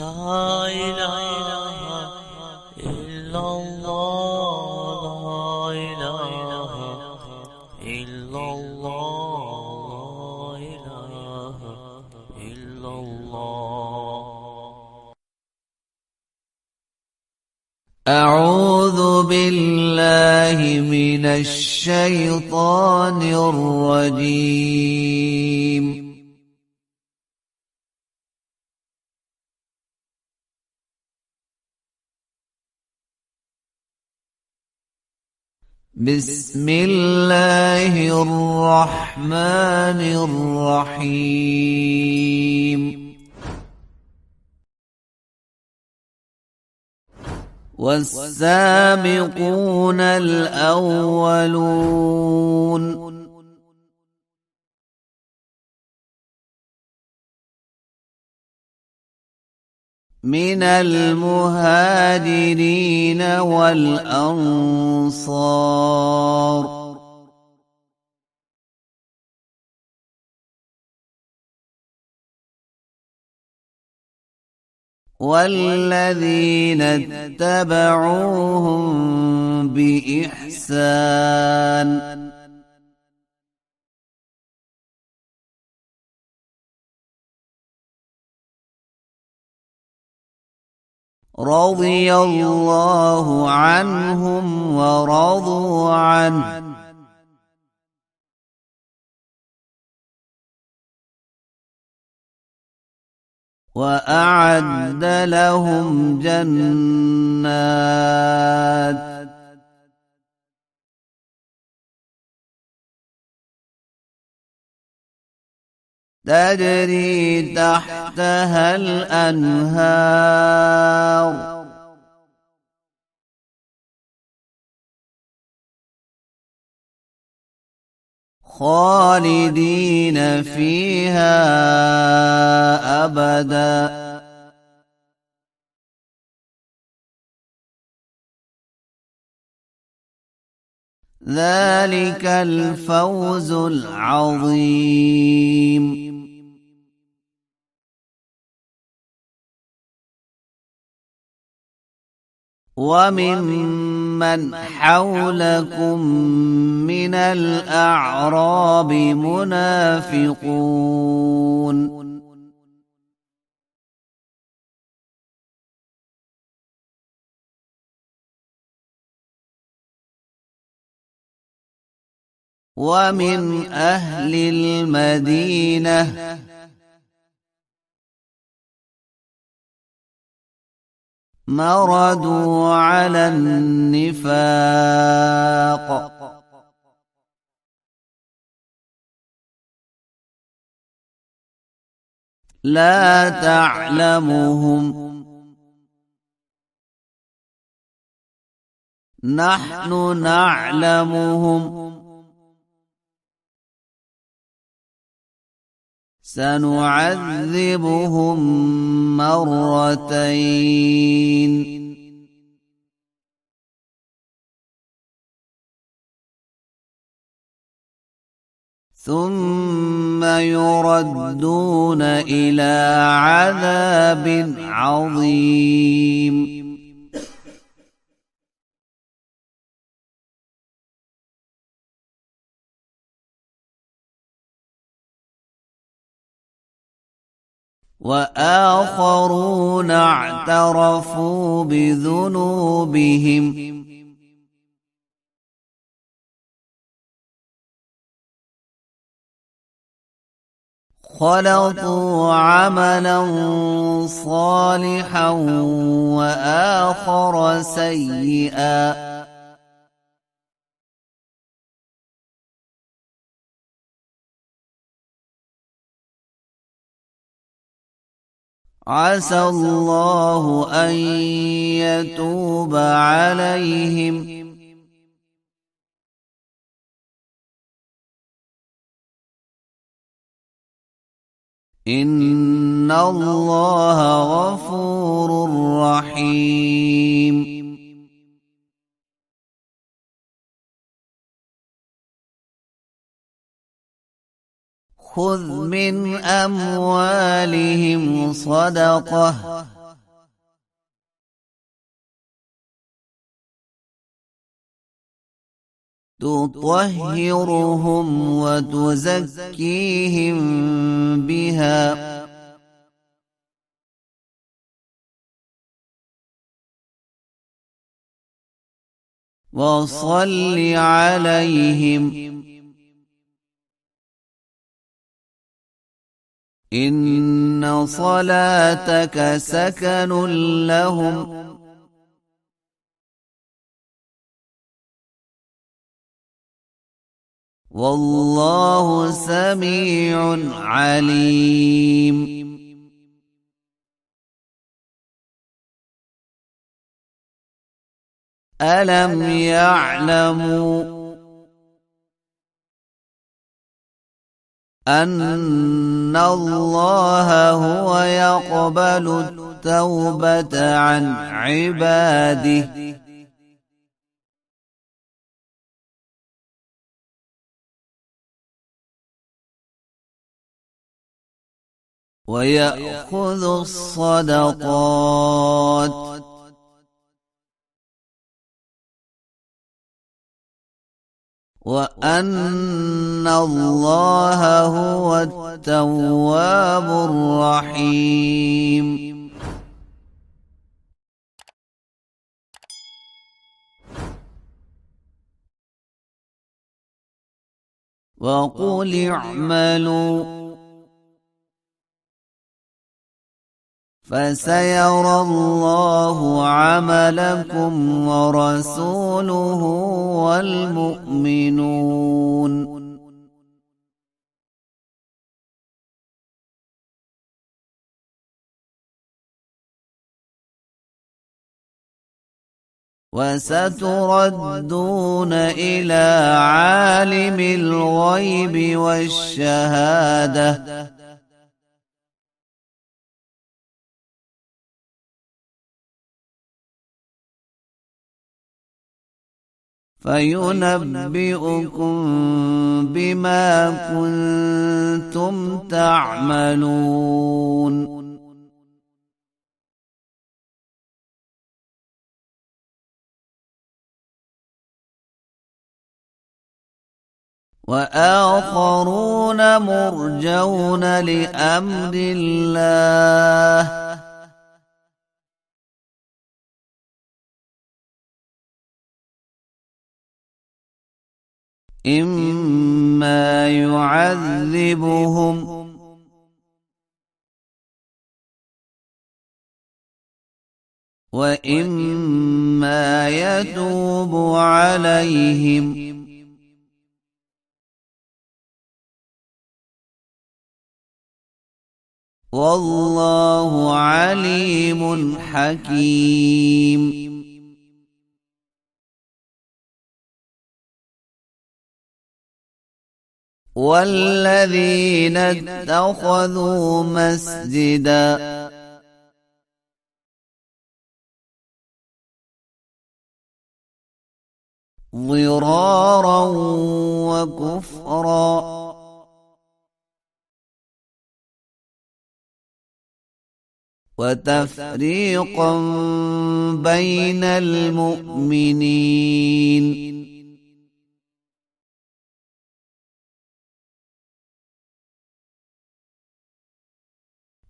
لا إله إلا الله لا إله إلا الله لا إله إلا الله. أعوذ بالله من الشيطان الرجيم. بسم الله الرحمن الرحيم. والسابقون الأولون من المهاجرين والأنصار والذين اتبعوهم بإحسان رضي الله عنهم ورضوا عنه وأعد لهم جنات تجري تحتها الأنهار خالدين فيها أبدا ذلك الفوز العظيم. وممن حولكم من الأعراب منافقون ومن أهل المدينة مردوا على النفاق لا تعلمهم نحن نعلمهم سنعذبهم مرتين ثم يردون إلى عذاب عظيم. وآخرون اعترفوا بذنوبهم خلطوا عملا صالحا وآخر سيئا عسى الله أن يتوب عليهم إن الله غفور رحيم. خذ من أموالهم صدقة تطهرهم وتزكيهم بها وصل عليهم إن صلاتك سكن لهم والله سميع عليم ألم يعلموا أن الله هو يقبل التوبة عن عباده ويأخذ الصدقات وأن الله هو التواب الرحيم وقل اعملوا فسيرى الله عملكم ورسوله والمؤمنون وستردون إلى عالم الغيب والشهادة فينبئكم بما كنتم تعملون وآخرون مرجون لأمر الله إما يعذبهم وإما يتوب عليهم والله عليم حكيم والذين اتخذوا مسجدا ضرارا وكفرا وتفريقا بين المؤمنين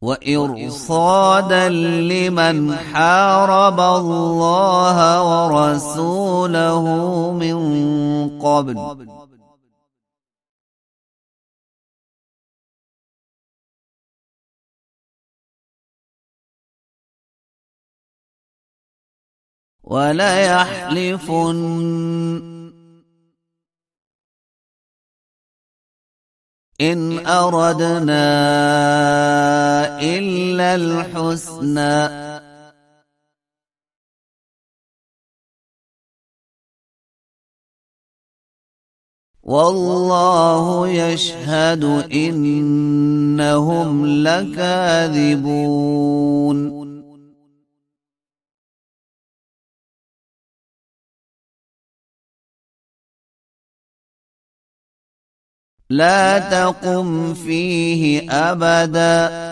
وإرصادا لمن حارب الله ورسوله من قبل وليحلفن إن أردنا إلا الحسنى والله يشهد إنهم لكاذبون لا تقم فيه أبدا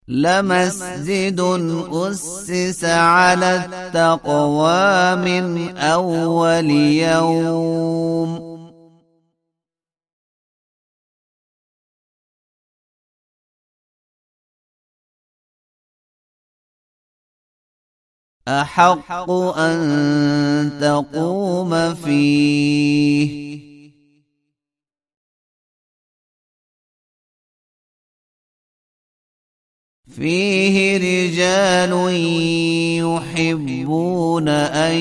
لمسجد أسس على التقوى من أول يوم أحق أن تقوم فيه فيه رجال يحبون أن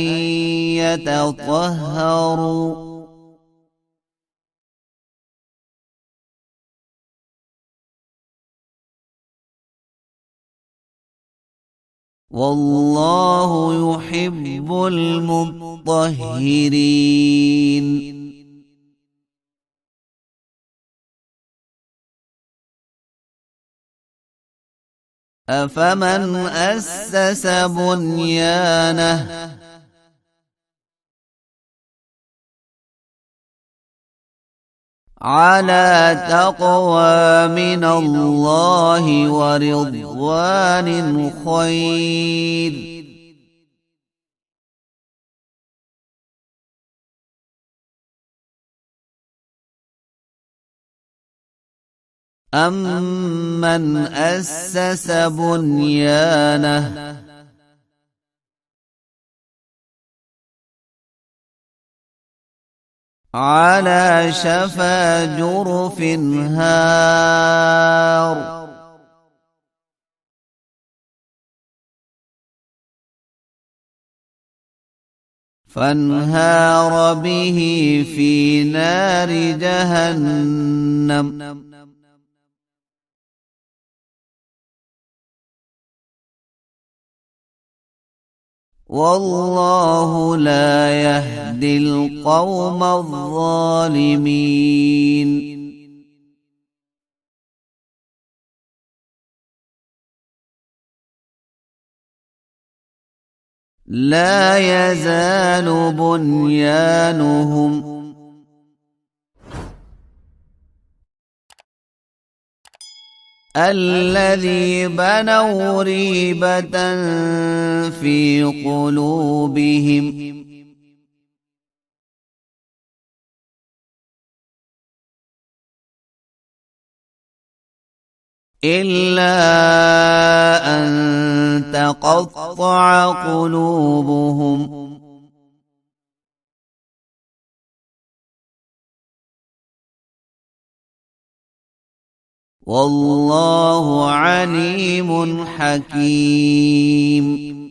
يتطهروا والله يحب المطهرين أفمن أسس بنيانه على تقوى من الله ورضوان خير أمن أسس بنيانه على شفا جرف هار فانهار به في نار جهنم والله لا يهدي القوم الظالمين لا يزال بنيانهم الذي بنوا ريبة في قلوبهم إلا أن تقطع قلوبهم والله عليم حكيم